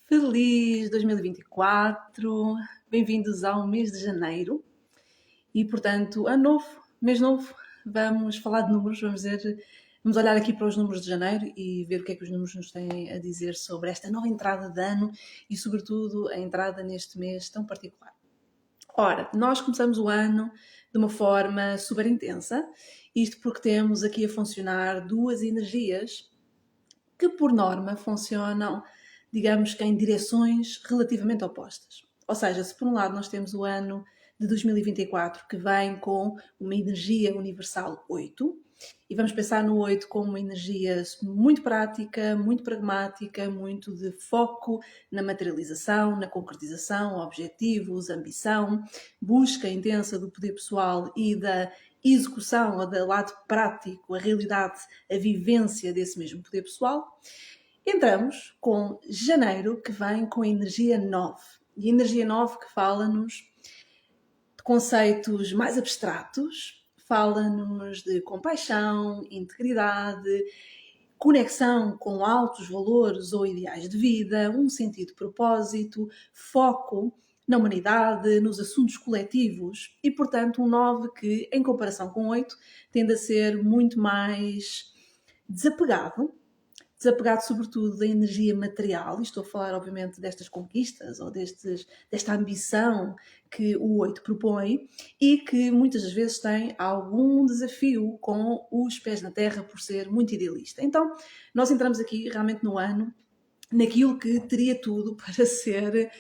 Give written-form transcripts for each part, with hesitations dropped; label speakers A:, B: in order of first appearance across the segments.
A: Feliz 2024, bem-vindos ao mês de janeiro e, portanto, ano novo, mês novo, vamos falar de números, vamos olhar aqui para os números de janeiro e ver o que é que os números nos têm a dizer sobre esta nova entrada de ano e, sobretudo, a entrada neste mês tão particular. Ora, nós começamos o ano de uma forma super intensa, isto porque temos aqui a funcionar duas energias que, por norma, funcionam, digamos que em direções relativamente opostas. Ou seja, se por um lado nós temos o ano de 2024 que vem com uma energia universal 8, e vamos pensar no 8 como uma energia muito prática, muito pragmática, muito de foco na materialização, na concretização, objetivos, ambição, busca intensa do poder pessoal e da execução ou do lado prático, a realidade, a vivência desse mesmo poder pessoal. Entramos com janeiro, que vem com a energia 9. E a energia 9 que fala-nos de conceitos mais abstratos, fala-nos de compaixão, integridade, conexão com altos valores ou ideais de vida, um sentido de propósito, foco na humanidade, nos assuntos coletivos e, portanto, um 9 que, em comparação com 8, tende a ser muito mais desapegado sobretudo da energia material, e estou a falar obviamente destas conquistas ou desta ambição que o 8 propõe e que muitas das vezes tem algum desafio com os pés na terra por ser muito idealista. Então, nós entramos aqui realmente no ano naquilo que teria tudo para ser,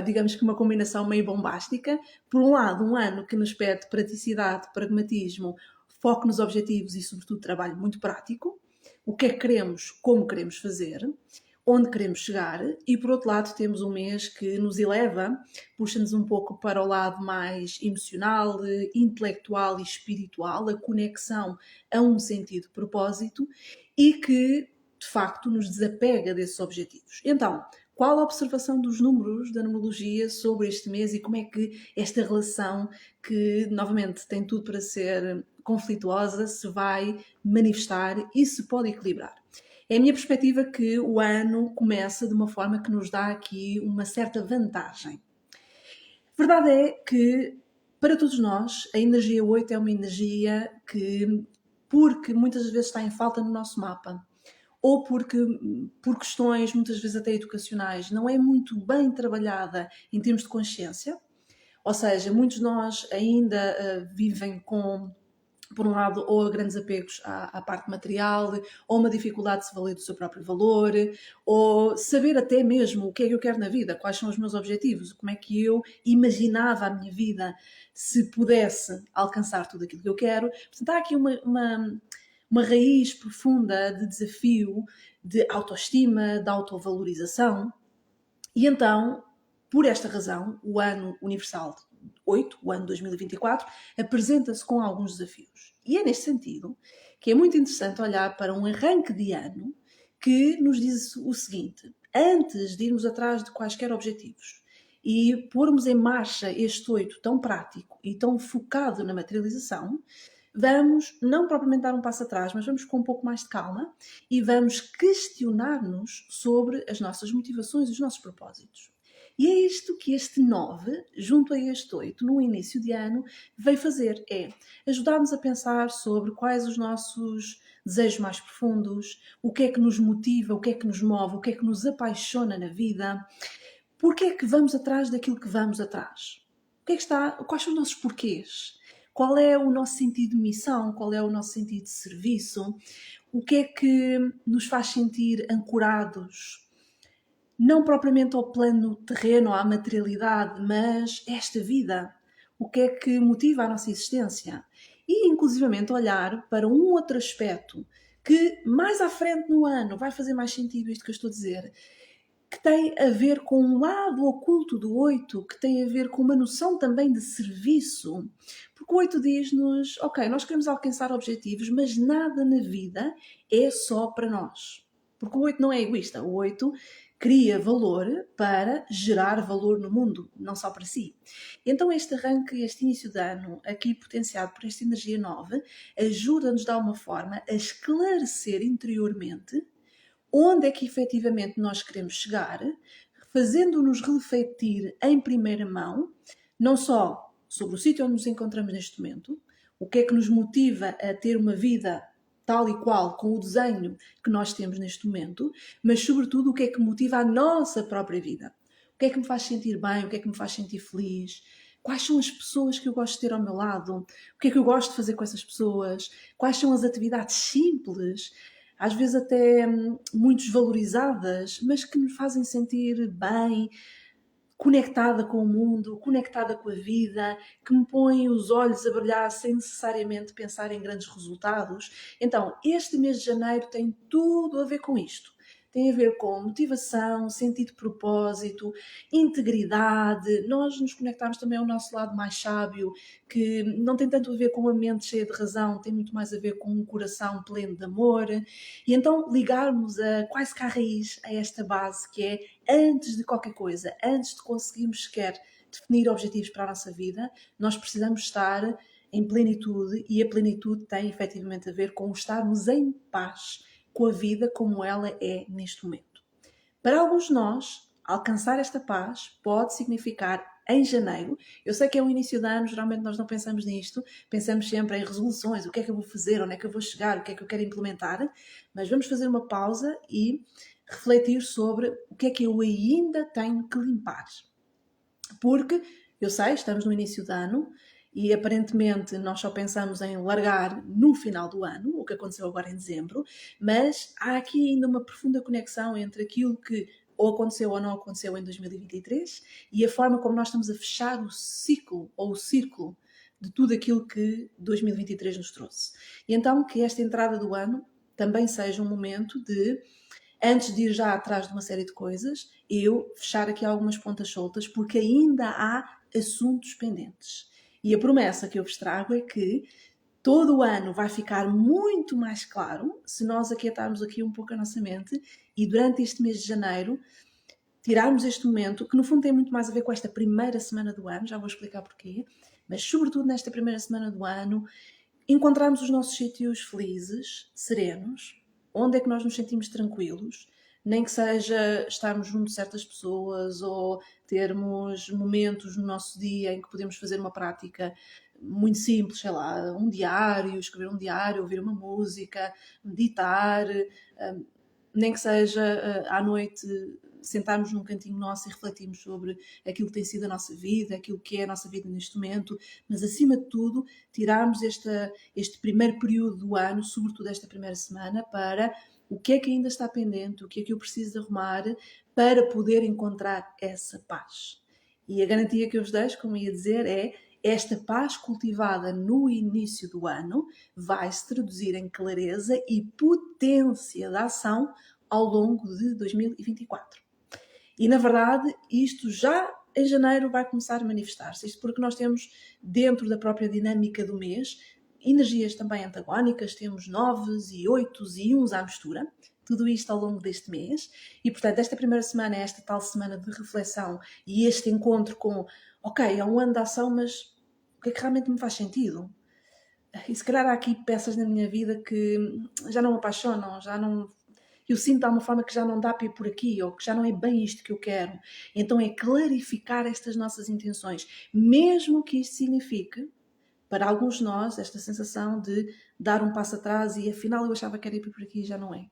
A: digamos que uma combinação meio bombástica. Por um lado, um ano que nos pede praticidade, pragmatismo, foco nos objetivos e, sobretudo, trabalho muito prático. O que é que queremos, como queremos fazer, onde queremos chegar, e por outro lado temos um mês que nos eleva, puxa-nos um pouco para o lado mais emocional, intelectual e espiritual, a conexão a um sentido de propósito e que de facto nos desapega desses objetivos. Então, qual a observação dos números da numerologia sobre este mês e como é que esta relação, que novamente tem tudo para ser conflituosa, se vai manifestar e se pode equilibrar? É a minha perspectiva que o ano começa de uma forma que nos dá aqui uma certa vantagem. A verdade é que, para todos nós, a energia 8 é uma energia que, porque muitas vezes está em falta no nosso mapa, ou porque, por questões muitas vezes até educacionais, não é muito bem trabalhada em termos de consciência, ou seja, muitos de nós ainda vivem com, por um lado, ou grandes apegos à parte material, ou uma dificuldade de se valer do seu próprio valor, ou saber até mesmo o que é que eu quero na vida, quais são os meus objetivos, como é que eu imaginava a minha vida se pudesse alcançar tudo aquilo que eu quero. Portanto, há aqui uma raiz profunda de desafio, de autoestima, de autovalorização. E então, por esta razão, o ano universal 8, o ano 2024, apresenta-se com alguns desafios. E é neste sentido que é muito interessante olhar para um arranque de ano que nos diz o seguinte: antes de irmos atrás de quaisquer objetivos e pormos em marcha este 8 tão prático e tão focado na materialização, vamos não propriamente dar um passo atrás, mas vamos com um pouco mais de calma e vamos questionar-nos sobre as nossas motivações e os nossos propósitos. E é isto que este 9, junto a este 8, no início de ano, veio fazer. É ajudar-nos a pensar sobre quais os nossos desejos mais profundos, o que é que nos motiva, o que é que nos move, o que é que nos apaixona na vida, porque é que vamos atrás daquilo que vamos atrás. O que é que está, quais são os nossos porquês? Qual é o nosso sentido de missão? Qual é o nosso sentido de serviço? O que é que nos faz sentir ancorados não propriamente ao plano terreno, à materialidade, mas esta vida? O que é que motiva a nossa existência? E, inclusivamente, olhar para um outro aspecto que, mais à frente no ano, vai fazer mais sentido isto que eu estou a dizer, que tem a ver com um lado oculto do 8, que tem a ver com uma noção também de serviço. Porque o 8 diz-nos, ok, nós queremos alcançar objetivos, mas nada na vida é só para nós. Porque o 8 não é egoísta, o 8 cria valor para gerar valor no mundo, não só para si. Então este arranque, este início de ano, aqui potenciado por esta energia 9, ajuda-nos de alguma forma a esclarecer interiormente onde é que efetivamente nós queremos chegar, fazendo-nos refletir em primeira mão, não só sobre o sítio onde nos encontramos neste momento, o que é que nos motiva a ter uma vida tal e qual, com o desenho que nós temos neste momento, mas sobretudo o que é que motiva a nossa própria vida. O que é que me faz sentir bem, o que é que me faz sentir feliz, quais são as pessoas que eu gosto de ter ao meu lado, o que é que eu gosto de fazer com essas pessoas, quais são as atividades simples, às vezes até muito desvalorizadas, mas que me fazem sentir bem, conectada com o mundo, conectada com a vida, que me põem os olhos a brilhar sem necessariamente pensar em grandes resultados. Então, este mês de janeiro tem tudo a ver com isto. Tem a ver com motivação, sentido de propósito, integridade. Nós nos conectamos também ao nosso lado mais sábio, que não tem tanto a ver com a mente cheia de razão, tem muito mais a ver com um coração pleno de amor. E então ligarmos a quase que à raiz, a esta base que é, antes de qualquer coisa, antes de conseguirmos sequer definir objetivos para a nossa vida, nós precisamos estar em plenitude, e a plenitude tem efetivamente a ver com estarmos em paz com a vida como ela é neste momento. Para alguns de nós, alcançar esta paz pode significar em janeiro. Eu sei que é o início de ano, geralmente nós não pensamos nisto, pensamos sempre em resoluções, o que é que eu vou fazer, onde é que eu vou chegar, o que é que eu quero implementar, mas vamos fazer uma pausa e refletir sobre o que é que eu ainda tenho que limpar. Porque, eu sei, estamos no início do ano e aparentemente nós só pensamos em largar no final do ano, o que aconteceu agora em dezembro, mas há aqui ainda uma profunda conexão entre aquilo que ou aconteceu ou não aconteceu em 2023 e a forma como nós estamos a fechar o ciclo ou o círculo de tudo aquilo que 2023 nos trouxe. E então que esta entrada do ano também seja um momento de, antes de ir já atrás de uma série de coisas, eu fechar aqui algumas pontas soltas, porque ainda há assuntos pendentes. E a promessa que eu vos trago é que todo o ano vai ficar muito mais claro se nós aquietarmos aqui um pouco a nossa mente e durante este mês de janeiro tirarmos este momento, que no fundo tem muito mais a ver com esta primeira semana do ano, já vou explicar porquê, mas sobretudo nesta primeira semana do ano, encontrarmos os nossos sítios felizes, serenos, onde é que nós nos sentimos tranquilos, nem que seja estarmos junto de certas pessoas ou termos momentos no nosso dia em que podemos fazer uma prática muito simples, sei lá, um diário, escrever um diário, ouvir uma música, meditar, nem que seja à noite sentarmos num cantinho nosso e refletirmos sobre aquilo que tem sido a nossa vida, aquilo que é a nossa vida neste momento, mas acima de tudo tirarmos este primeiro período do ano, sobretudo esta primeira semana, para o que é que ainda está pendente, o que é que eu preciso de arrumar para poder encontrar essa paz. E a garantia que eu vos deixo, como ia dizer, é esta paz cultivada no início do ano vai se traduzir em clareza e potência de ação ao longo de 2024. E, na verdade, isto já em janeiro vai começar a manifestar-se. Isto porque nós temos, dentro da própria dinâmica do mês, energias também antagónicas, temos 9s e 8s e 1s à mistura, tudo isto ao longo deste mês. E, portanto, esta primeira semana é esta tal semana de reflexão e este encontro com, ok, é um ano de ação, mas o que é que realmente me faz sentido? E se calhar há aqui peças na minha vida que já não me apaixonam, já não... Eu sinto de alguma forma que já não dá para ir por aqui, ou que já não é bem isto que eu quero. Então é clarificar estas nossas intenções, mesmo que isto signifique, para alguns de nós, esta sensação de dar um passo atrás e afinal eu achava que era ir por aqui e já não é.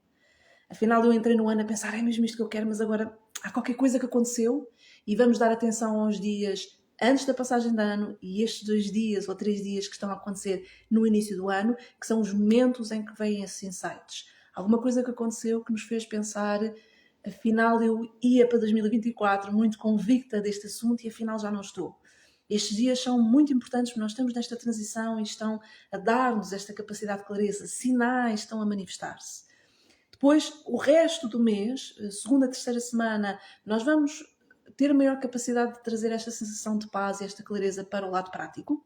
A: Afinal eu entrei no ano a pensar, é mesmo isto que eu quero, mas agora há qualquer coisa que aconteceu e vamos dar atenção aos dias antes da passagem de ano e estes 2 dias ou 3 dias que estão a acontecer no início do ano, que são os momentos em que vêm esses insights. Alguma coisa que aconteceu que nos fez pensar, afinal eu ia para 2024 muito convicta deste assunto e afinal já não estou. Estes dias são muito importantes porque nós estamos nesta transição e estão a dar-nos esta capacidade de clareza, sinais estão a manifestar-se. Depois, o resto do mês, segunda, terceira semana, nós vamos ter a maior capacidade de trazer esta sensação de paz e esta clareza para o lado prático.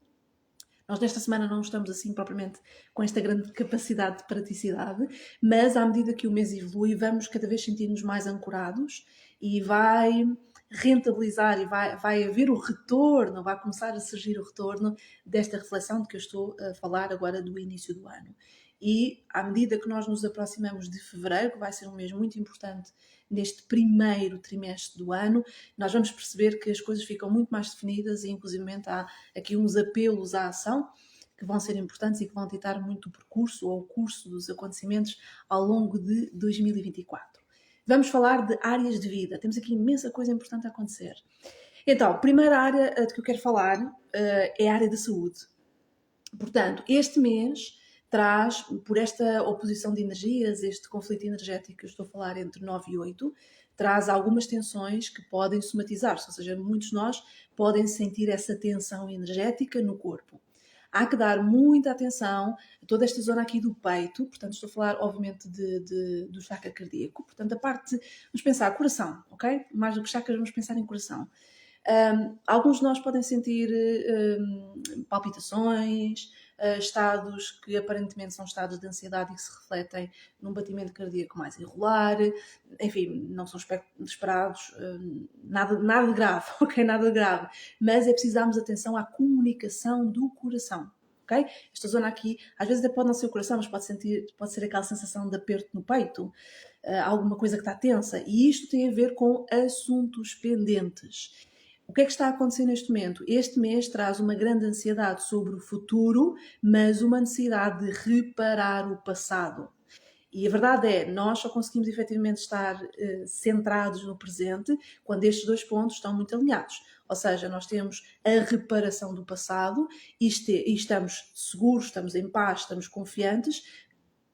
A: Nós nesta semana não estamos assim propriamente com esta grande capacidade de praticidade, mas à medida que o mês evolui vamos cada vez sentir-nos mais ancorados e vai rentabilizar e vai haver o retorno, vai começar a surgir o retorno desta reflexão de que eu estou a falar agora do início do ano. e à medida que nós nos aproximamos de fevereiro, que vai ser um mês muito importante neste primeiro trimestre do ano, nós vamos perceber que as coisas ficam muito mais definidas e inclusivamente há aqui uns apelos à ação que vão ser importantes e que vão ditar muito o percurso ou o curso dos acontecimentos ao longo de 2024. Vamos falar de áreas de vida. Temos aqui imensa coisa importante a acontecer. Então, a primeira área de que eu quero falar é a área da saúde. Portanto, este mês traz, por esta oposição de energias, este conflito energético que eu estou a falar entre 9 e 8, traz algumas tensões que podem somatizar-se, ou seja, muitos de nós podem sentir essa tensão energética no corpo. Há que dar muita atenção a toda esta zona aqui do peito, portanto estou a falar obviamente do chakra cardíaco, portanto a parte, vamos pensar coração, ok? Mais do que chakras vamos pensar em coração. Alguns de nós podem sentir palpitações, estados que aparentemente são estados de ansiedade e que se refletem num batimento cardíaco mais irregular, enfim, não são esperados, nada de grave, ok? Nada de grave, mas é preciso darmos atenção à comunicação do coração. Okay? Esta zona aqui, às vezes até pode não ser o coração, mas pode ser aquela sensação de aperto no peito, alguma coisa que está tensa, e isto tem a ver com assuntos pendentes. O que é que está a acontecer neste momento? Este mês traz uma grande ansiedade sobre o futuro, mas uma necessidade de reparar o passado. E a verdade é, nós só conseguimos efetivamente estar centrados no presente quando estes dois pontos estão muito alinhados. Ou seja, nós temos a reparação do passado e estamos seguros, estamos em paz, estamos confiantes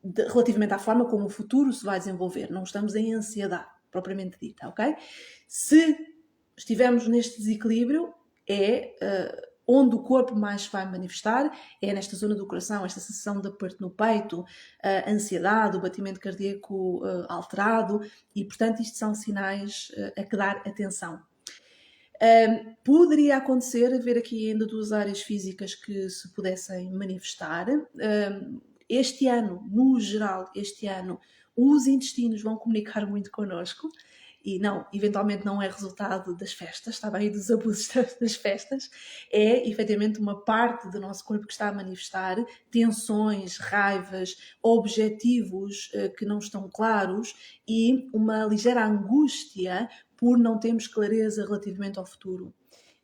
A: relativamente à forma como o futuro se vai desenvolver. Não estamos em ansiedade, propriamente dita, ok? Se estivermos neste desequilíbrio, onde o corpo mais se vai manifestar, é nesta zona do coração, esta sensação de aperto no peito, a ansiedade, o batimento cardíaco alterado, e portanto isto são sinais a que dar atenção. Poderia acontecer haver aqui ainda duas áreas físicas que se pudessem manifestar. Este ano, no geral, os intestinos vão comunicar muito connosco. E não, eventualmente não é resultado das festas, está bem, dos abusos das festas, é efetivamente uma parte do nosso corpo que está a manifestar tensões, raivas, objetivos que não estão claros e uma ligeira angústia por não termos clareza relativamente ao futuro.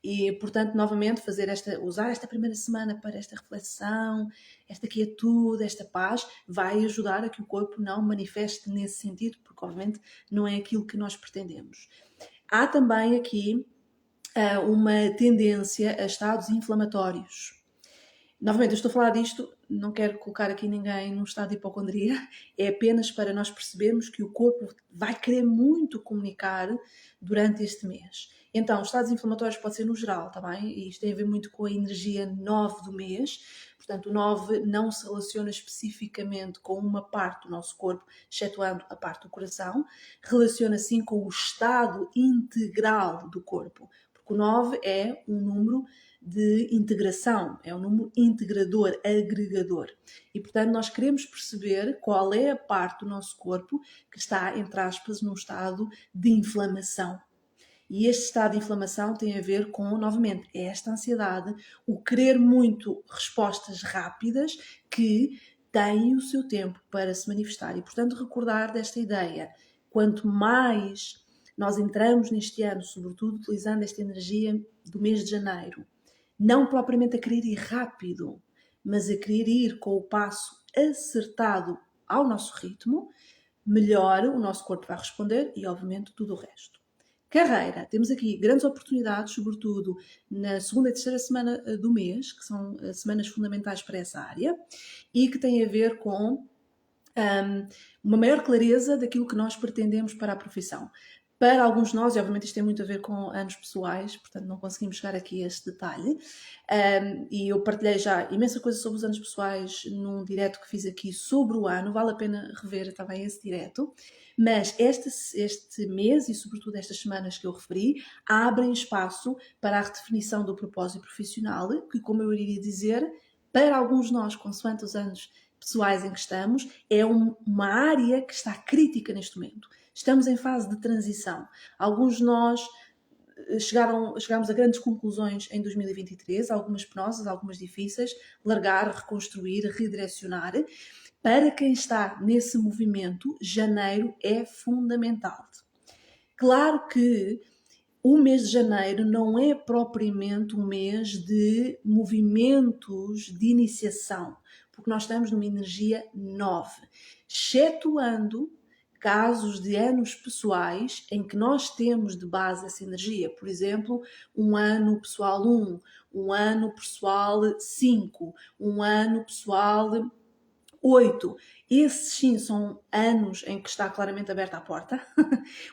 A: E, portanto, novamente, usar esta primeira semana para esta reflexão, esta quietude, esta paz, vai ajudar a que o corpo não manifeste nesse sentido, porque, obviamente, não é aquilo que nós pretendemos. Há também aqui uma tendência a estados inflamatórios. Novamente, eu estou a falar disto, não quero colocar aqui ninguém num estado de hipocondria, é apenas para nós percebermos que o corpo vai querer muito comunicar durante este mês. Então, os estados inflamatórios pode ser no geral, tá bem? E isto tem a ver muito com a energia 9 do mês. Portanto, o 9 não se relaciona especificamente com uma parte do nosso corpo, excetuando a parte do coração. Relaciona sim com o estado integral do corpo. Porque o 9 é um número de integração, é um número integrador, agregador. E, portanto, nós queremos perceber qual é a parte do nosso corpo que está, entre aspas, num estado de inflamação. E este estado de inflamação tem a ver com, novamente, esta ansiedade, o querer muito respostas rápidas que têm o seu tempo para se manifestar. E, portanto, recordar desta ideia, quanto mais nós entramos neste ano, sobretudo utilizando esta energia do mês de janeiro, não propriamente a querer ir rápido, mas a querer ir com o passo acertado ao nosso ritmo, melhor o nosso corpo vai responder e, obviamente, tudo o resto. Carreira, temos aqui grandes oportunidades, sobretudo na segunda e terceira semana do mês, que são semanas fundamentais para essa área, e que têm a ver com uma maior clareza daquilo que nós pretendemos para a profissão. Para alguns de nós, e obviamente isto tem muito a ver com anos pessoais, portanto não conseguimos chegar aqui a este detalhe, e eu partilhei já imensa coisa sobre os anos pessoais num direto que fiz aqui sobre o ano, vale a pena rever também esse direto, mas este mês e sobretudo estas semanas que eu referi, abrem espaço para a redefinição do propósito profissional, que, como eu iria dizer, para alguns de nós, consoante os anos pessoais em que estamos, é uma área que está crítica neste momento. Estamos em fase de transição. Alguns de nós chegámos a grandes conclusões em 2023, algumas penosas, algumas difíceis, largar, reconstruir, redirecionar, para quem está nesse movimento, janeiro é fundamental. Claro que o mês de janeiro não é propriamente um mês de movimentos de iniciação, porque nós estamos numa energia 9, excetuando casos de anos pessoais em que nós temos de base essa energia. Por exemplo, um ano pessoal 1, um ano pessoal 5, um ano pessoal 8. Esses sim são anos em que está claramente aberta a porta.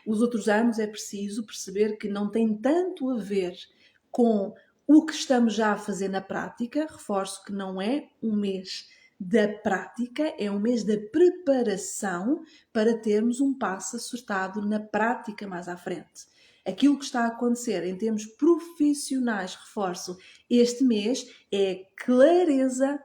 A: Os outros anos é preciso perceber que não tem tanto a ver com o que estamos já a fazer na prática. Reforço que não é um mês da prática, é um mês da preparação para termos um passo acertado na prática mais à frente. Aquilo que está a acontecer em termos profissionais, reforço, este mês é clareza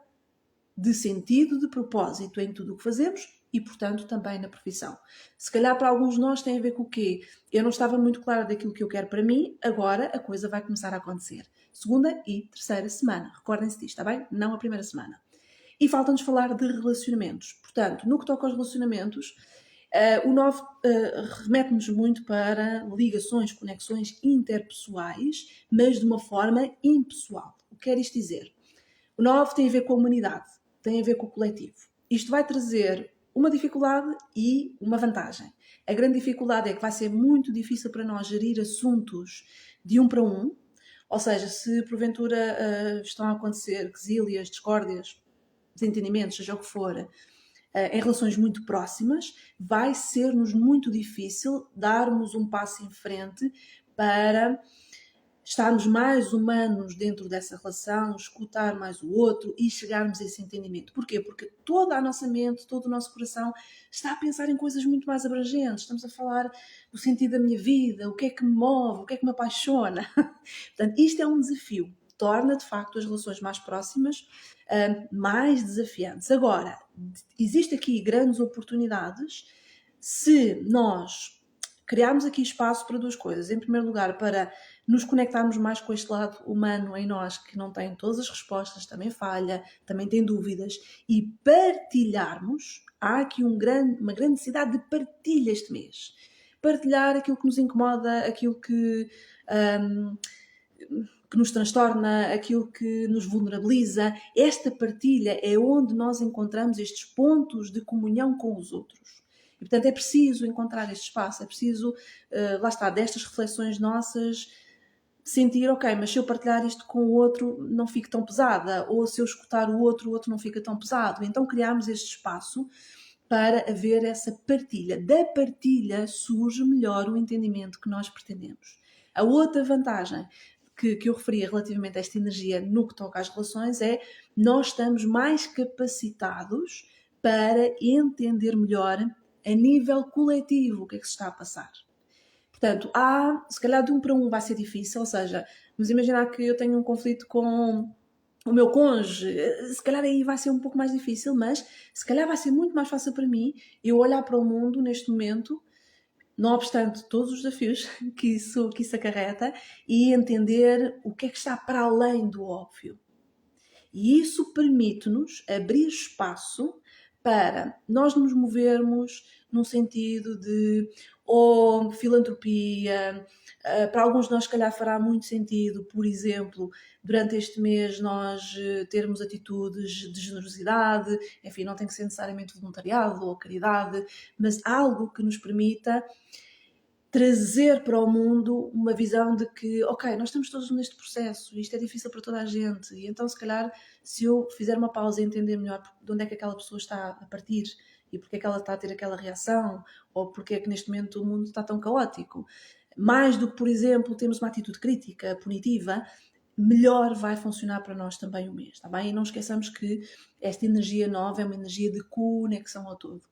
A: de sentido, de propósito em tudo o que fazemos e, portanto, também na profissão. Se calhar para alguns de nós tem a ver com o quê? Eu não estava muito clara daquilo que eu quero para mim, agora a coisa vai começar a acontecer. Segunda e terceira semana. Recordem-se disto, está bem? Não a primeira semana. E falta-nos falar de relacionamentos. Portanto, no que toca aos relacionamentos, o 9 remete-nos muito para ligações, conexões interpessoais, mas de uma forma impessoal. O que quer isto dizer? O 9 tem a ver com a humanidade, tem a ver com o coletivo. Isto vai trazer uma dificuldade e uma vantagem. A grande dificuldade é que vai ser muito difícil para nós gerir assuntos de um para um, ou seja, se porventura estão a acontecer quesílias, discórdias, desentendimentos, seja o que for, em relações muito próximas, vai ser-nos muito difícil darmos um passo em frente para estarmos mais humanos dentro dessa relação, escutar mais o outro e chegarmos a esse entendimento. Porquê? Porque toda a nossa mente, todo o nosso coração está a pensar em coisas muito mais abrangentes. Estamos a falar do sentido da minha vida, o que é que me move, o que é que me apaixona. Portanto, isto é um desafio. Torna, de facto, as relações mais próximas, mais desafiantes. Agora, existem aqui grandes oportunidades se nós criarmos aqui espaço para duas coisas. Em primeiro lugar, para nos conectarmos mais com este lado humano em nós, que não tem todas as respostas, também falha, também tem dúvidas, e partilharmos. Há aqui uma grande necessidade de partilha este mês. Partilhar aquilo que nos incomoda, aquilo que nos transtorna, aquilo que nos vulnerabiliza. Esta partilha é onde nós encontramos estes pontos de comunhão com os outros. E, portanto, é preciso encontrar este espaço, é preciso, lá está, destas reflexões nossas, sentir, ok, mas se eu partilhar isto com o outro não fico tão pesada, ou se eu escutar o outro não fica tão pesado. Então criamos este espaço para haver essa partilha. Da partilha surge melhor o entendimento que nós pretendemos. A outra vantagem que eu referia relativamente a esta energia no que toca às relações é nós estamos mais capacitados para entender melhor a nível coletivo o que é que se está a passar. Portanto, se calhar de um para um vai ser difícil, ou seja, vamos imaginar que eu tenho um conflito com o meu cônjuge, se calhar aí vai ser um pouco mais difícil, mas se calhar vai ser muito mais fácil para mim eu olhar para o mundo neste momento, não obstante todos os desafios que isso acarreta, e entender o que é que está para além do óbvio. E isso permite-nos abrir espaço para nós nos movermos num sentido de filantropia. Para alguns de nós, se calhar, fará muito sentido, por exemplo, durante este mês nós termos atitudes de generosidade, enfim, não tem que ser necessariamente voluntariado ou caridade, mas algo que nos permita trazer para o mundo uma visão de que, ok, nós estamos todos neste processo, isto é difícil para toda a gente, e então se calhar se eu fizer uma pausa e entender melhor de onde é que aquela pessoa está a partir e porque é que ela está a ter aquela reação, ou porque é que neste momento o mundo está tão caótico, mais do que, por exemplo, termos uma atitude crítica, punitiva, melhor vai funcionar para nós também o mês, está bem? E não esqueçamos que esta energia nova é uma energia de conexão ao todo.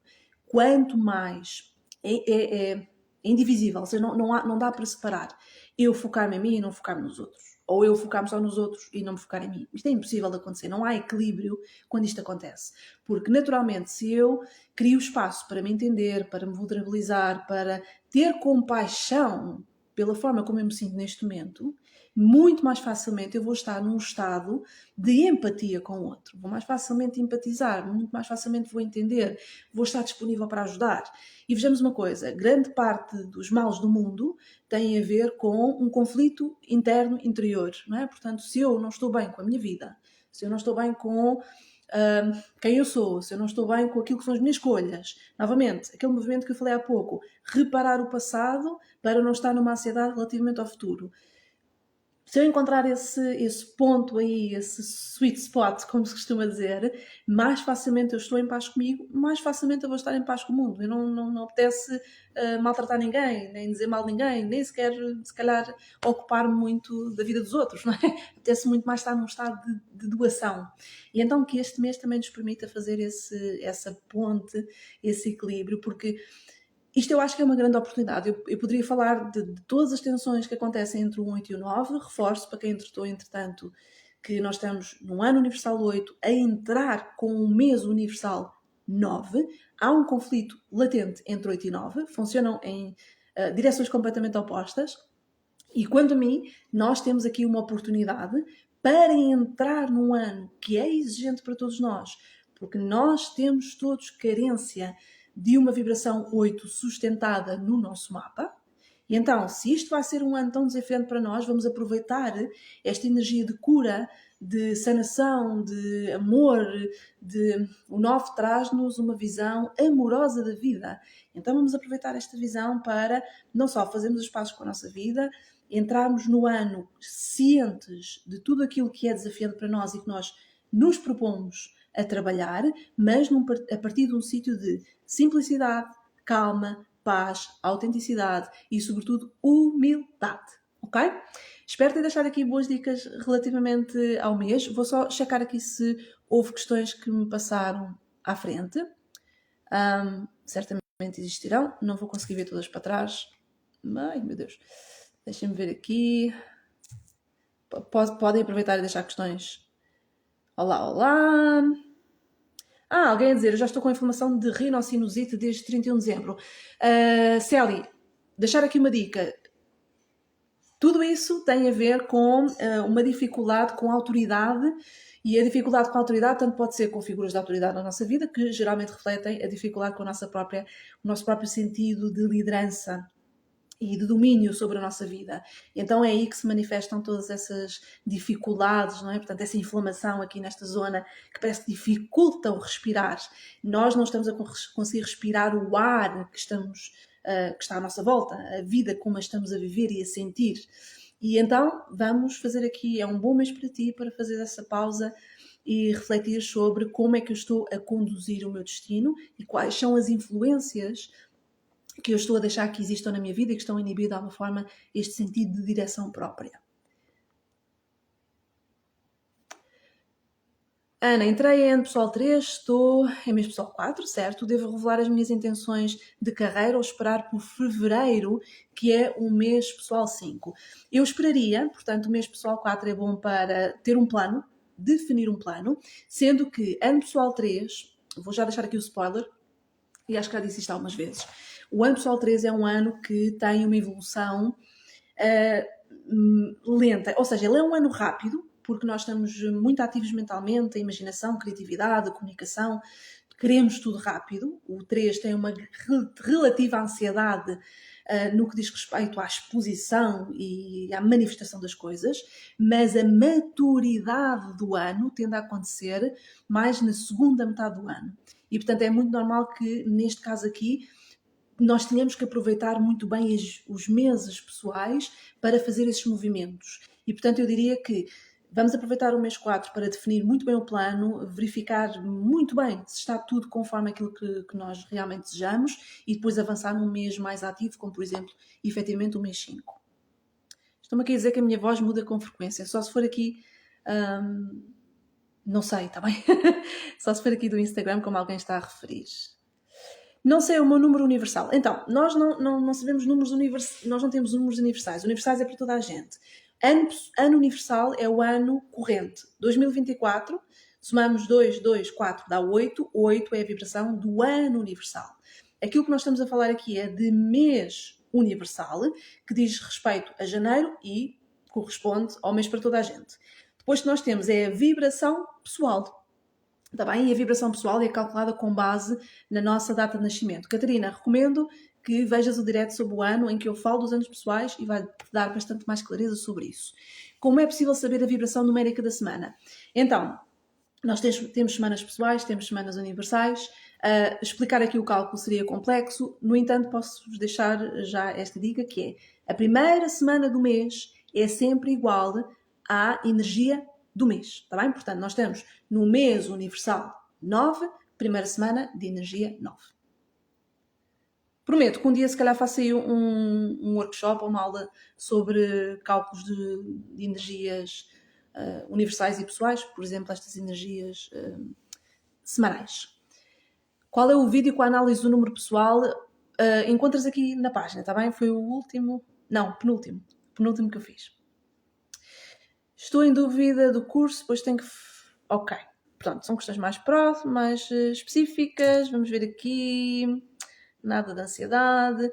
A: Quanto mais é indivisível, ou seja, não dá para separar eu focar-me em mim e não focar-me nos outros, ou eu focar-me só nos outros e não me focar em mim. Isto é impossível de acontecer, não há equilíbrio quando isto acontece, porque naturalmente se eu crio espaço para me entender, para me vulnerabilizar, para ter compaixão pela forma como eu me sinto neste momento, muito mais facilmente eu vou estar num estado de empatia com o outro. Vou mais facilmente empatizar, muito mais facilmente vou entender, vou estar disponível para ajudar. E vejamos uma coisa, grande parte dos males do mundo tem a ver com um conflito interno, interior, não é? Portanto, se eu não estou bem com a minha vida, se eu não estou bem com quem eu sou, se eu não estou bem com aquilo que são as minhas escolhas. Novamente, aquele movimento que eu falei há pouco, reparar o passado para não estar numa ansiedade relativamente ao futuro. Se eu encontrar esse ponto aí, esse sweet spot, como se costuma dizer, mais facilmente eu estou em paz comigo, mais facilmente eu vou estar em paz com o mundo. Eu não apetece maltratar ninguém, nem dizer mal de ninguém, nem sequer, se calhar, ocupar-me muito da vida dos outros, não é? Apetece muito mais estar num estado de doação. E então que este mês também nos permita fazer essa ponte, esse equilíbrio, porque isto eu acho que é uma grande oportunidade. Eu poderia falar de todas as tensões que acontecem entre o 8 e o 9. Reforço para quem entretanto, que nós estamos no ano universal 8 a entrar com o mês universal 9. Há um conflito latente entre 8 e 9. Funcionam em direções completamente opostas. E quanto a mim, nós temos aqui uma oportunidade para entrar num ano que é exigente para todos nós, porque nós temos todos carência de uma vibração 8 sustentada no nosso mapa. E então, se isto vai ser um ano tão desafiante para nós, vamos aproveitar esta energia de cura, de sanação, de amor, o 9 traz-nos uma visão amorosa da vida. Então vamos aproveitar esta visão para não só fazermos os passos com a nossa vida, entrarmos no ano cientes de tudo aquilo que é desafiante para nós e que nós nos propomos a trabalhar, mas a partir de um sítio de simplicidade, calma, paz, autenticidade e, sobretudo, humildade. Ok? Espero ter deixado aqui boas dicas relativamente ao mês. Vou só checar aqui se houve questões que me passaram à frente. Certamente existirão. Não vou conseguir ver todas para trás. Ai, meu Deus. Deixem-me ver aqui. Podem aproveitar e deixar questões. Olá, olá. Alguém a dizer, eu já estou com inflamação de rinocinusite desde 31 de dezembro. Celi, deixar aqui uma dica. Tudo isso tem a ver com uma dificuldade com a autoridade, e a dificuldade com a autoridade tanto pode ser com figuras de autoridade na nossa vida, que geralmente refletem a dificuldade com o nosso próprio sentido de liderança e de domínio sobre a nossa vida. Então é aí que se manifestam todas essas dificuldades, não é? Portanto, essa inflamação aqui nesta zona que parece que dificulta o respirar. Nós não estamos a conseguir respirar o ar que está à nossa volta, a vida como a estamos a viver e a sentir. E então vamos fazer aqui, é um bom mês para ti, para fazer essa pausa e refletir sobre como é que eu estou a conduzir o meu destino e quais são as influências que eu estou a deixar que existam na minha vida e que estão a inibir de alguma forma este sentido de direção própria. Ana, entrei em ano pessoal 3, estou em mês pessoal 4, certo? Devo revelar as minhas intenções de carreira ou esperar por fevereiro, que é o mês pessoal 5? Eu esperaria, portanto, o mês pessoal 4 é bom para ter um plano, definir um plano, sendo que ano pessoal 3, vou já deixar aqui o spoiler, e acho que já disse isto algumas vezes, o ano pessoal 3 é um ano que tem uma evolução lenta, ou seja, ele é um ano rápido, porque nós estamos muito ativos mentalmente, a imaginação, a criatividade, a comunicação, queremos tudo rápido. O 3 tem uma relativa ansiedade no que diz respeito à exposição e à manifestação das coisas, mas a maturidade do ano tende a acontecer mais na segunda metade do ano. E, portanto, é muito normal que, neste caso aqui, nós tenhamos que aproveitar muito bem os meses pessoais para fazer esses movimentos. E, portanto, eu diria que vamos aproveitar o mês 4 para definir muito bem o plano, verificar muito bem se está tudo conforme aquilo que nós realmente desejamos e depois avançar num mês mais ativo, como, por exemplo, efetivamente o mês 5. Estou-me aqui a dizer que a minha voz muda com frequência, só se for aqui... não sei, está bem? Só se for aqui do Instagram, como alguém está a referir. Não sei o meu número universal. Então, nós não sabemos números universais, nós não temos números universais. Universais é para toda a gente. Ano universal é o ano corrente. 2024, somamos 2, 2, 4, dá 8. 8 é a vibração do ano universal. Aquilo que nós estamos a falar aqui é de mês universal, que diz respeito a janeiro e corresponde ao mês para toda a gente. Depois que nós temos é a vibração pessoal. Está bem? E a vibração pessoal é calculada com base na nossa data de nascimento. Catarina, recomendo que vejas o direto sobre o ano em que eu falo dos anos pessoais e vai-te dar bastante mais clareza sobre isso. Como é possível saber a vibração numérica da semana? Então, nós temos semanas pessoais, temos semanas universais. Explicar aqui o cálculo seria complexo, no entanto, posso-vos deixar já esta dica, que é a primeira semana do mês é sempre igual à energia do mês, está bem? Portanto, nós estamos no mês universal 9, primeira semana de energia 9. Prometo que um dia se calhar faço aí um workshop ou uma aula sobre cálculos de energias universais e pessoais, por exemplo, estas energias semanais. Qual é o vídeo com a análise do número pessoal? Encontras aqui na página, está bem? Foi o último, não, penúltimo que eu fiz. Estou em dúvida do curso, depois tenho que... Ok, portanto, são questões mais próximas, mais específicas. Vamos ver aqui. Nada de ansiedade.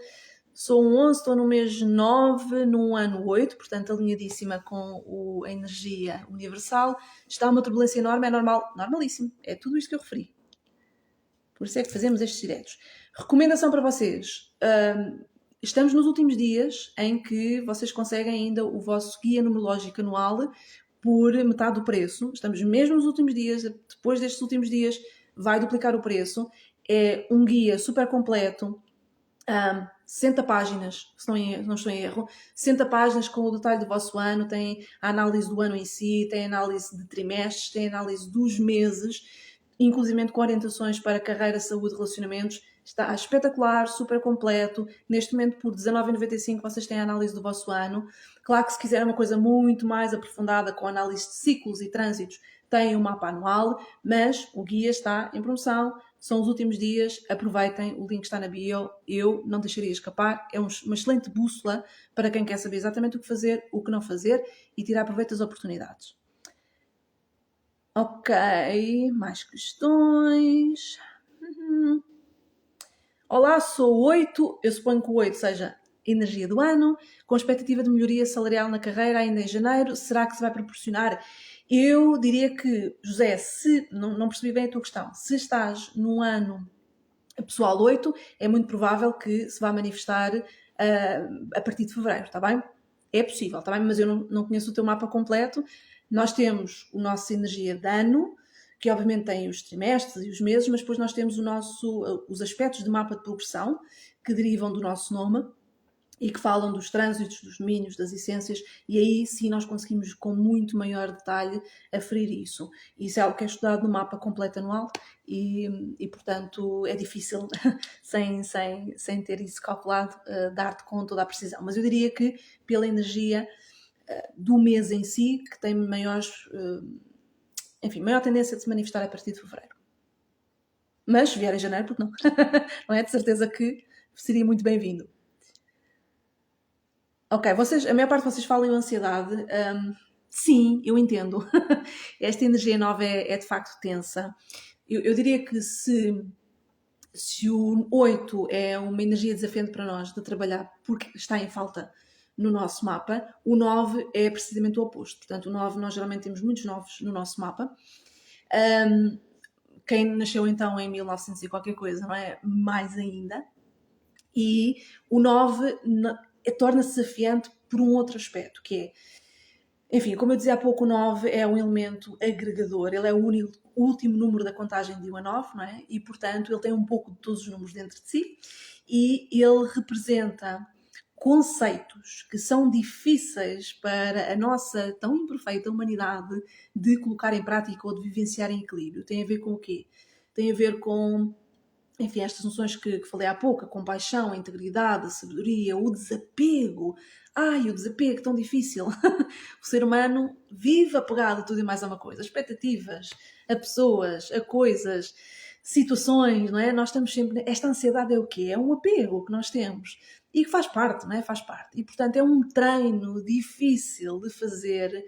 A: Sou um 11, estou no mês 9, num ano 8, portanto alinhadíssima com a energia universal. Está uma turbulência enorme, é normal, normalíssimo. É tudo isto que eu referi. Por isso é que fazemos estes diretos. Recomendação para vocês. Estamos nos últimos dias em que vocês conseguem ainda o vosso guia numerológico anual por metade do preço. Estamos mesmo nos últimos dias. Depois destes últimos dias vai duplicar o preço. É um guia super completo. 60 páginas, se não estou em erro, 60 páginas com o detalhe do vosso ano, tem a análise do ano em si, tem a análise de trimestres, tem a análise dos meses, inclusive com orientações para carreira, saúde, relacionamentos. Está espetacular, super completo. Neste momento, por R$19,95, vocês têm a análise do vosso ano. Claro que se quiserem uma coisa muito mais aprofundada, com análise de ciclos e trânsitos, tem um mapa anual, mas o guia está em promoção. São os últimos dias, aproveitem, o link está na bio, eu não deixaria escapar, é uma excelente bússola para quem quer saber exatamente o que fazer, o que não fazer e tirar proveito das oportunidades. Ok, mais questões. Olá, sou 8, eu suponho que o 8 seja energia do ano, com expectativa de melhoria salarial na carreira ainda em janeiro, será que se vai proporcionar? Eu diria que, José, se não percebi bem a tua questão, se estás num ano pessoal 8, é muito provável que se vá manifestar a partir de fevereiro, está bem? É possível, está bem? Mas eu não conheço o teu mapa completo. Nós temos a nossa energia de ano, que obviamente tem os trimestres e os meses, mas depois nós temos os aspectos de mapa de progressão que derivam do nosso nome e que falam dos trânsitos, dos domínios, das essências, e aí sim nós conseguimos com muito maior detalhe aferir isso. Isso é algo que é estudado no mapa completo anual e portanto é difícil sem ter isso calculado dar-te com toda a precisão. Mas eu diria que pela energia do mês em si, que tem maior tendência de se manifestar a partir de fevereiro. Mas se vier em janeiro, porque não? Não é? De certeza que seria muito bem-vindo. Ok, a maior parte de vocês falam em ansiedade. Sim, eu entendo. Esta energia nova é de facto tensa. Eu diria que se o 8 é uma energia desafiante para nós de trabalhar porque está em falta no nosso mapa, o 9 é precisamente o oposto. Portanto, o 9, nós geralmente temos muitos 9 no nosso mapa. Quem nasceu então em 1900 e qualquer coisa, não é? Mais ainda. E o 9 torna-se desafiante por um outro aspecto, que é, enfim, como eu dizia há pouco, o 9 é um elemento agregador, ele é o último número da contagem de 1 a 9, não é? E, portanto, ele tem um pouco de todos os números dentro de si e ele representa conceitos que são difíceis para a nossa tão imperfeita humanidade de colocar em prática ou de vivenciar em equilíbrio. Tem a ver com o quê? Tem a ver com, enfim, estas noções que falei há pouco, a compaixão, a integridade, a sabedoria, o desapego. Ai, o desapego, tão difícil. O ser humano vive apegado a tudo e mais a uma coisa. Expectativas, a pessoas, a coisas, situações, não é? Nós estamos sempre... Esta ansiedade é o quê? É um apego que nós temos. E que faz parte, não é? Faz parte. E, portanto, é um treino difícil de fazer,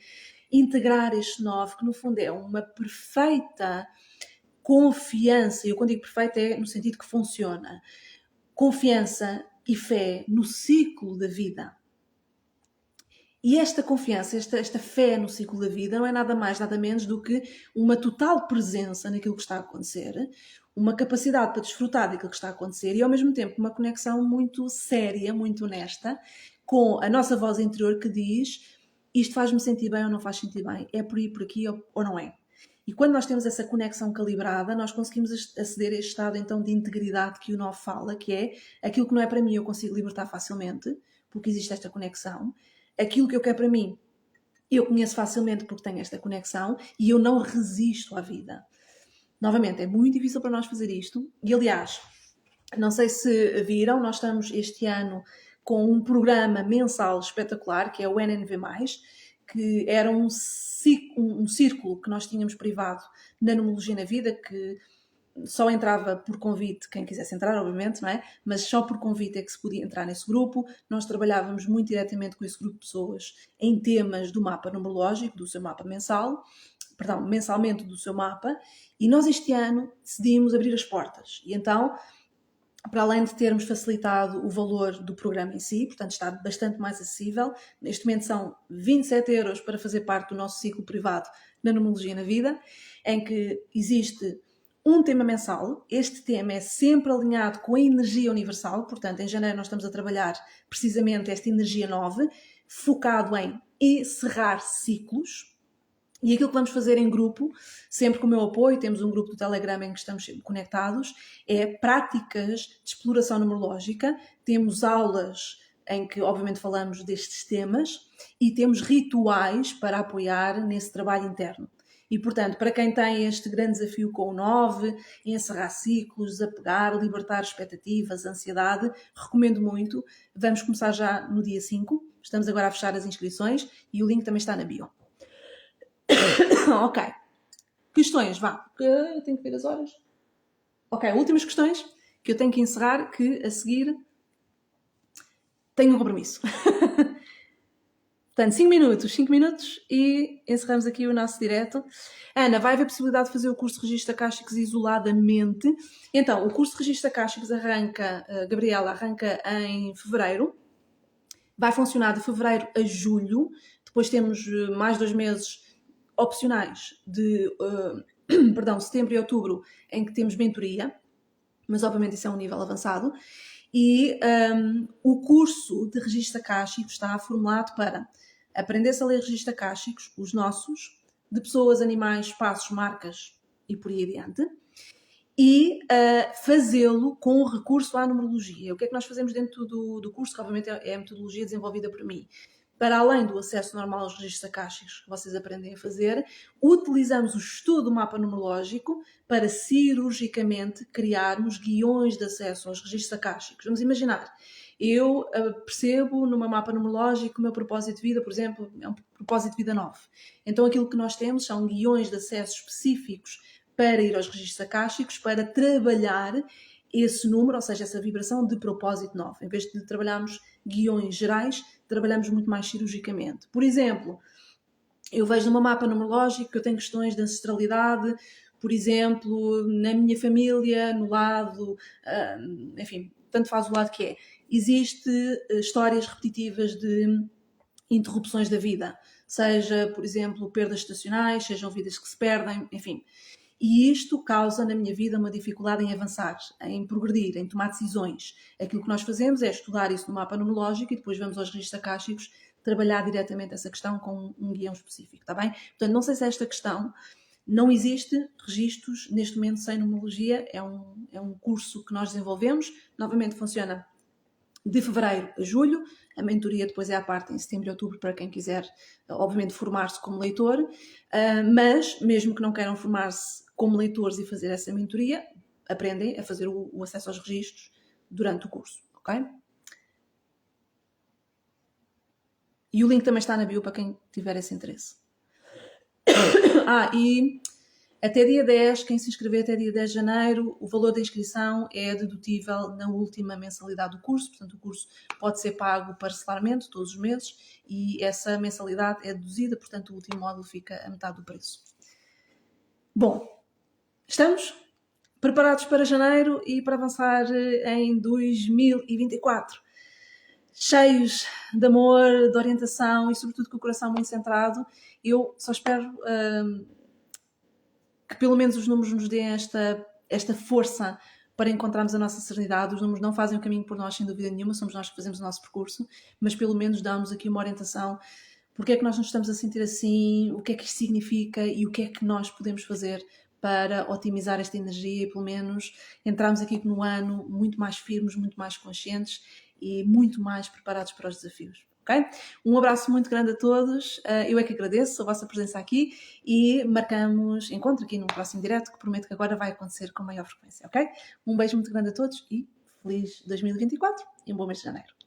A: integrar este 9, que no fundo é uma perfeita confiança, e eu quando digo perfeito é no sentido que funciona, confiança e fé no ciclo da vida. E esta confiança, esta fé no ciclo da vida não é nada mais, nada menos do que uma total presença naquilo que está a acontecer, uma capacidade para desfrutar daquilo que está a acontecer e ao mesmo tempo uma conexão muito séria, muito honesta com a nossa voz interior que diz isto faz-me sentir bem ou não faz sentir bem, é por aí, por aqui ou não é. E quando nós temos essa conexão calibrada, nós conseguimos aceder a este estado então de integridade que o Nó fala, que é aquilo que não é para mim eu consigo libertar facilmente, porque existe esta conexão. Aquilo que eu quero para mim, eu conheço facilmente porque tenho esta conexão e eu não resisto à vida. Novamente, é muito difícil para nós fazer isto. E, aliás, não sei se viram, nós estamos este ano com um programa mensal espetacular, que é o NNV+, que era um círculo que nós tínhamos privado na Numerologia na Vida, que só entrava por convite quem quisesse entrar, obviamente, não é? Mas só por convite é que se podia entrar nesse grupo. Nós trabalhávamos muito diretamente com esse grupo de pessoas em temas do mapa numerológico, do seu mapa mensal, perdão, mensalmente do seu mapa, e nós este ano decidimos abrir as portas. E então, para além de termos facilitado o valor do programa em si, portanto está bastante mais acessível, neste momento são 27 € para fazer parte do nosso ciclo privado na Numerologia na Vida, em que existe um tema mensal. Este tema é sempre alinhado com a energia universal, portanto em janeiro nós estamos a trabalhar precisamente esta energia 9, focado em encerrar ciclos. E aquilo que vamos fazer em grupo, sempre com o meu apoio, temos um grupo do Telegram em que estamos sempre conectados, é práticas de exploração numerológica, temos aulas em que obviamente falamos destes temas e temos rituais para apoiar nesse trabalho interno. E, portanto, para quem tem este grande desafio com o 9, encerrar ciclos, desapegar, libertar expectativas, ansiedade, recomendo muito. Vamos começar já no dia 5, estamos agora a fechar as inscrições e o link também está na bio. Ok. Questões, vá. Eu tenho que ver as horas. Ok, últimas questões que eu tenho que encerrar, que a seguir tenho um compromisso. Portanto, 5 minutos e encerramos aqui o nosso direto. Ana, vai haver possibilidade de fazer o curso de registros acásticos isoladamente? Então, o curso de registros acásticos arranca, Gabriela, arranca em fevereiro. Vai funcionar de fevereiro a julho. Depois temos mais 2 meses opcionais de setembro e outubro, em que temos mentoria, mas obviamente isso é um nível avançado. E o curso de registros acásticos está formulado para aprender-se a ler registros acásticos, os nossos, de pessoas, animais, espaços, marcas e por aí adiante, e fazê-lo com recurso à numerologia. O que é que nós fazemos dentro do curso, que obviamente é a metodologia desenvolvida por mim? Para além do acesso normal aos registros acásticos que vocês aprendem a fazer, utilizamos o estudo do mapa numerológico para cirurgicamente criarmos guiões de acesso aos registros acásticos. Vamos imaginar, eu percebo no meu mapa numerológico o meu propósito de vida, por exemplo, é um propósito de vida 9. Então aquilo que nós temos são guiões de acesso específicos para ir aos registros acásticos, para trabalhar esse número, ou seja, essa vibração de propósito 9. Em vez de trabalharmos guiões gerais, trabalhamos muito mais cirurgicamente. Por exemplo, eu vejo numa mapa numerológico que eu tenho questões de ancestralidade, por exemplo, na minha família, no lado, enfim, tanto faz o lado que é. Existe histórias repetitivas de interrupções da vida, seja, por exemplo, perdas estacionais, sejam vidas que se perdem, enfim. E isto causa na minha vida uma dificuldade em avançar, em progredir, em tomar decisões. Aquilo que nós fazemos é estudar isso no mapa numerológico e depois vamos aos registros acásticos trabalhar diretamente essa questão com um guião específico, está bem? Portanto, não sei se esta questão não existe registros neste momento sem numerologia, é um curso que nós desenvolvemos, novamente funciona de fevereiro a julho, a mentoria depois é à parte em setembro e outubro para quem quiser, obviamente, formar-se como leitor, mas mesmo que não queiram formar-se como leitores e fazer essa mentoria, aprendem a fazer o acesso aos registros durante o curso, ok? E o link também está na bio para quem tiver esse interesse. E até dia 10, quem se inscrever até dia 10 de janeiro, o valor da inscrição é dedutível na última mensalidade do curso, portanto o curso pode ser pago parcelarmente todos os meses e essa mensalidade é deduzida, portanto o último módulo fica a metade do preço. Bom, estamos preparados para janeiro e para avançar em 2024. cheios de amor, de orientação e sobretudo com o coração muito centrado. Eu só espero que pelo menos os números nos deem esta força para encontrarmos a nossa serenidade. Os números não fazem o caminho por nós, sem dúvida nenhuma, somos nós que fazemos o nosso percurso, mas pelo menos dão-nos aqui uma orientação. Porque é que nós nos estamos a sentir assim, o que é que isto significa e o que é que nós podemos fazer para otimizar esta energia e pelo menos entrarmos aqui no ano muito mais firmes, muito mais conscientes e muito mais preparados para os desafios. Okay? Um abraço muito grande a todos, eu é que agradeço a vossa presença aqui e marcamos encontro aqui num próximo direto que prometo que agora vai acontecer com maior frequência, ok? Um beijo muito grande a todos e feliz 2024 e um bom mês de janeiro.